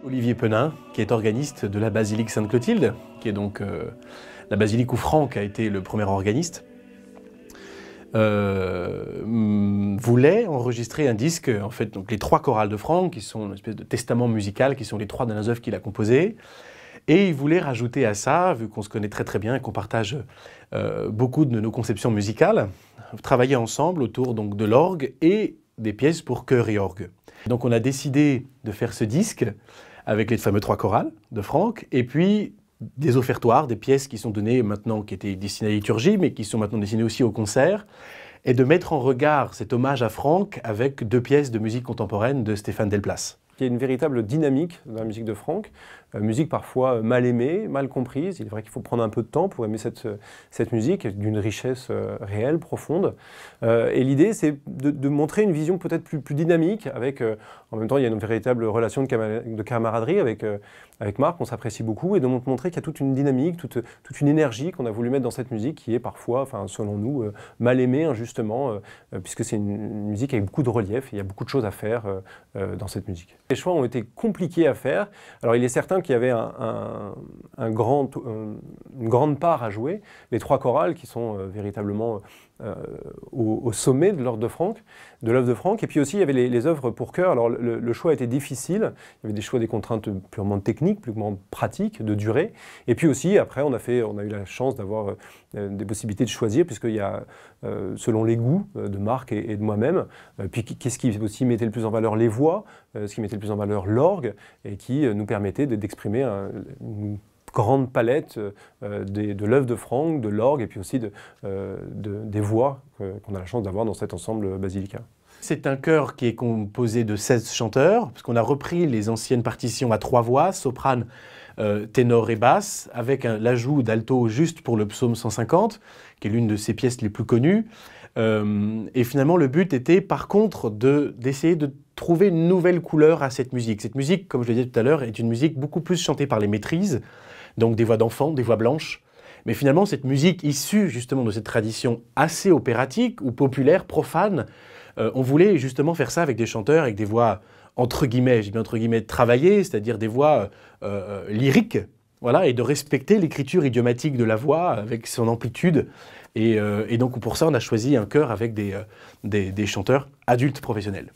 Olivier Penin, qui est organiste de la basilique Sainte-Clotilde, qui est donc la basilique où Franck a été le premier organiste, voulait enregistrer un disque, en fait, donc les trois chorales de Franck, qui sont une espèce de testament musical, qui sont les trois dernières œuvres qu'il a composées. Et il voulait rajouter à ça, vu qu'on se connaît très très bien et qu'on partage beaucoup de nos conceptions musicales, travailler ensemble autour donc, de l'orgue et des pièces pour chœur et orgue. Donc on a décidé de faire ce disque avec les fameux trois chorales de Franck, et puis des offertoires, des pièces qui sont données maintenant, qui étaient destinées à la liturgie, mais qui sont maintenant destinées aussi au concert, et de mettre en regard cet hommage à Franck avec deux pièces de musique contemporaine de Stéphane Delplace. Il y a une véritable dynamique dans la musique de Franck, musique parfois mal aimée, mal comprise. Il est vrai qu'il faut prendre un peu de temps pour aimer cette musique, d'une richesse réelle, profonde. Et l'idée, c'est de montrer une vision peut-être plus dynamique, avec, en même temps, il y a une véritable relation de camaraderie avec Marc, on s'apprécie beaucoup, et de montrer qu'il y a toute une dynamique, toute une énergie qu'on a voulu mettre dans cette musique, qui est parfois, enfin, selon nous, mal aimée injustement, puisque c'est une musique avec beaucoup de relief, et il y a beaucoup de choses à faire dans cette musique. Les choix ont été compliqués à faire. Alors il est certain qu'il y avait une grande part à jouer, les trois chorales qui sont véritablement au sommet de l'œuvre de Franck. Et puis aussi il y avait les œuvres pour chœur. Alors le choix était difficile, il y avait des contraintes purement techniques, purement pratiques, de durée. Et puis aussi après on a eu la chance d'avoir des possibilités de choisir, puisqu'il y a, selon les goûts de Marc et de moi-même, puis qu'est-ce qui aussi mettait le plus en valeur les voix, ce qui mettait le plus en valeur l'orgue, et qui nous permettait d'exprimer une grande palette de l'œuvre de Franck, de l'orgue, et puis aussi des voix qu'on a la chance d'avoir dans cet ensemble basilical. C'est un chœur qui est composé de 16 chanteurs, parce qu'on a repris les anciennes partitions à trois voix, soprane, ténor et basse, avec l'ajout d'alto juste pour le psaume 150, qui est l'une de ses pièces les plus connues. Et finalement, le but était par contre d'essayer de trouver une nouvelle couleur à cette musique. Cette musique, comme je le disais tout à l'heure, est une musique beaucoup plus chantée par les maîtrises, donc des voix d'enfants, des voix blanches. Mais finalement, cette musique issue justement de cette tradition assez opératique ou populaire, profane, on voulait justement faire ça avec des chanteurs, avec des voix entre guillemets, j'ai bien entre guillemets, travaillées, c'est-à-dire des voix lyriques, voilà, et de respecter l'écriture idiomatique de la voix avec son amplitude. Et donc pour ça, on a choisi un chœur avec des chanteurs adultes professionnels.